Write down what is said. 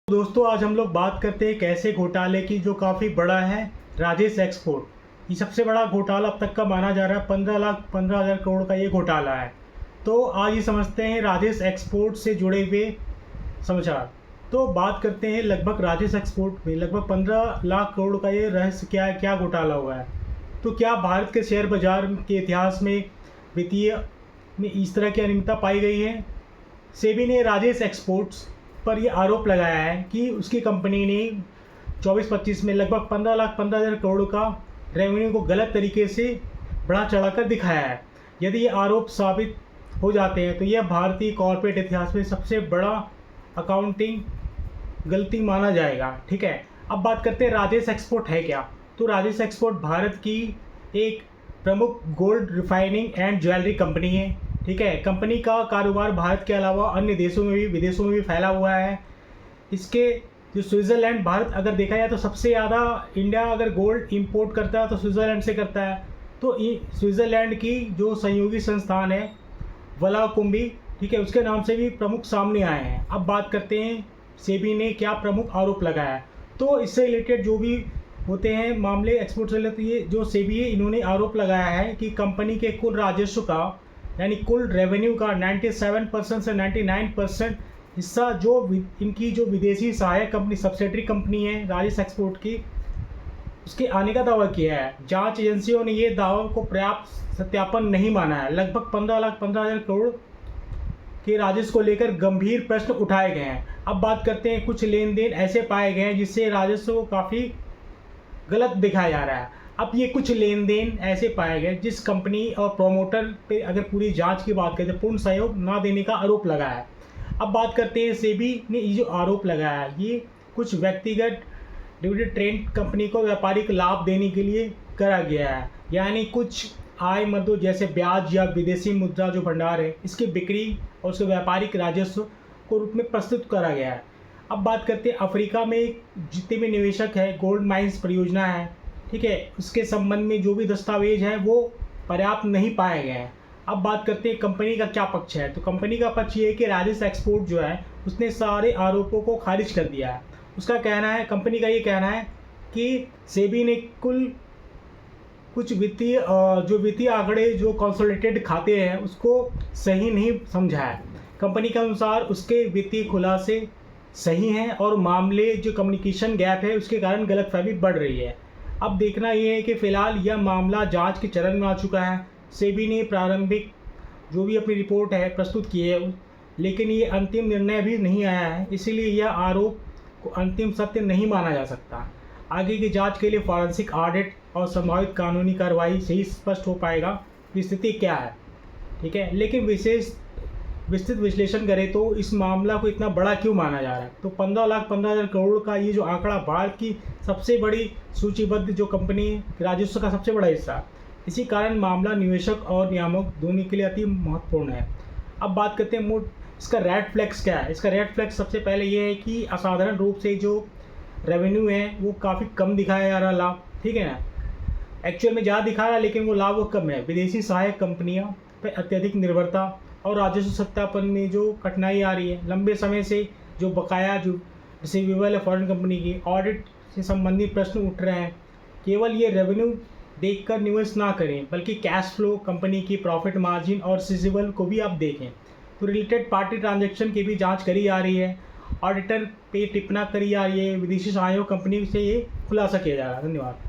दोस्तों आज हम लोग बात करते हैं एक ऐसे घोटाले की जो काफ़ी बड़ा है। राजेश एक्सपोर्ट ये सबसे बड़ा घोटाला अब तक का माना जा रहा है। 15,15,000 करोड़ का ये घोटाला है। तो आज ये समझते हैं राजेश एक्सपोर्ट से जुड़े हुए समाचार। तो बात करते हैं लगभग राजेश एक्सपोर्ट में लगभग 15 लाख करोड़ का ये रहस्य क्या है, क्या घोटाला हुआ है। तो क्या भारत के शेयर बाजार के इतिहास में वित्तीय में इस तरह की अनियमितता पाई गई है। सेबी ने राजेश एक्सपोर्ट्स पर यह आरोप लगाया है कि उसकी कंपनी ने 24-25 में लगभग 15,15,000 करोड़ का रेवेन्यू को गलत तरीके से बढ़ा चढ़ाकर दिखाया है। यदि ये आरोप साबित हो जाते हैं तो यह भारतीय कॉर्पोरेट इतिहास में सबसे बड़ा अकाउंटिंग गलती माना जाएगा। ठीक है, अब बात करते हैं राजेश एक्सपोर्ट है क्या। तो राजेश एक्सपोर्ट भारत की एक प्रमुख gold refining and jewellery company है। ठीक है, कंपनी का कारोबार भारत के अलावा अन्य देशों में भी विदेशों में भी फैला हुआ है। इसके जो स्विट्ज़रलैंड, भारत अगर देखा जाए तो सबसे ज़्यादा इंडिया अगर गोल्ड इंपोर्ट करता है तो स्विट्ज़रलैंड से करता है। तो स्विट्ज़रलैंड की जो सहयोगी संस्थान है वलाकुंभी, ठीक है, उसके नाम से भी प्रमुख सामने आए हैं। अब बात करते हैं सेबी ने क्या प्रमुख आरोप लगाया है। तो इससे रिलेटेड जो भी होते हैं मामले एक्सपोर्ट से रिलेटेड, ये जो सेबी है इन्होंने आरोप लगाया है कि कंपनी के कुल राजस्व का यानी कुल रेवेन्यू का 97% से 99% हिस्सा जो इनकी जो विदेशी सहायक कंपनी सब्सिडरी कंपनी है राजेश एक्सपोर्ट की, उसके आने का दावा किया है। जांच एजेंसियों ने ये दावा को पर्याप्त सत्यापन नहीं माना है। लगभग 15,15,000 करोड़ के राजस्व को लेकर गंभीर प्रश्न उठाए गए हैं। अब बात करते हैं कुछ लेन देन ऐसे पाए गए हैं जिससे राजस्व को काफ़ी गलत दिखाया जा रहा है। अब ये कुछ लेन देन ऐसे पाए गए जिस कंपनी और प्रोमोटर पे अगर पूरी जांच की बात करें तो पूर्ण सहयोग ना देने का आरोप लगाया है। अब बात करते हैं सेबी ने ये जो आरोप लगाया है ये कुछ व्यक्तिगत डिविडेंड ट्रेंड कंपनी को व्यापारिक लाभ देने के लिए करा गया है। यानी कुछ आय मदों जैसे ब्याज या विदेशी मुद्रा जो भंडार है इसकी बिक्री और उसके व्यापारिक राजस्व को रूप में प्रस्तुत करा गया है। अब बात करते हैं अफ्रीका में जितने भी निवेशक है गोल्ड माइंस परियोजना है, ठीक है, उसके संबंध में जो भी दस्तावेज हैं वो पर्याप्त नहीं पाए गए हैं। अब बात करते हैं कंपनी का क्या पक्ष है। तो कंपनी का पक्ष ये है कि राजेश एक्सपोर्ट जो है उसने सारे आरोपों को खारिज कर दिया है। उसका कहना है, कंपनी का ये कहना है कि सेबी ने कुछ वित्तीय आंकड़े जो कंसोलिडेटेड खाते हैं उसको सही नहीं समझा है। कंपनी के अनुसार उसके वित्तीय खुलासे सही हैं और मामले जो कम्युनिकेशन गैप है उसके कारण गलतफहमी बढ़ रही है। अब देखना ये है कि फ़िलहाल यह मामला जांच के चरण में आ चुका है। सेबी ने प्रारंभिक जो भी अपनी रिपोर्ट है प्रस्तुत की है, लेकिन ये अंतिम निर्णय भी नहीं आया है, इसीलिए यह आरोप को अंतिम सत्य नहीं माना जा सकता। आगे की जांच के लिए फॉरेंसिक ऑडिट और संभावित कानूनी कार्रवाई से ही स्पष्ट हो पाएगा कि स्थिति क्या है। ठीक है, लेकिन विस्तृत विश्लेषण करें तो इस मामला को इतना बड़ा क्यों माना जा रहा है। तो 15,15,000 करोड़ का ये जो आंकड़ा भारत की सबसे बड़ी सूचीबद्ध जो कंपनी राजस्व का सबसे बड़ा हिस्सा, इसी कारण मामला निवेशक और नियामक दोनों के लिए अति महत्वपूर्ण है। अब बात करते हैं इसका रेड फ्लैग्स क्या है। इसका रेड फ्लैग्स सबसे पहले ये है कि असाधारण रूप से जो रेवेन्यू है वो काफ़ी कम दिखाया जा रहा लाभ, ठीक है ना, एक्चुअल में ज़्यादा दिखा रहा है लेकिन वो लाभ वो कम है। विदेशी सहायक कंपनियाँ पर अत्यधिक निर्भरता और राजस्व सत्यापन में जो कठिनाई आ रही है। लंबे समय से जो बकाया जो रिसीवेबल है फॉरेन कंपनी की, ऑडिट से संबंधित प्रश्न उठ रहे हैं। केवल ये रेवेन्यू देखकर निवेश ना करें बल्कि कैश फ्लो, कंपनी की प्रॉफिट मार्जिन और रिसीवेबल को भी आप देखें। तो रिलेटेड पार्टी ट्रांजैक्शन की भी जांच करी जा रही है, ऑडिटर पे टिप्पणी करी जा रही है, विदेशी सहायक कंपनी से ये खुलासा किया जा रहा है। धन्यवाद।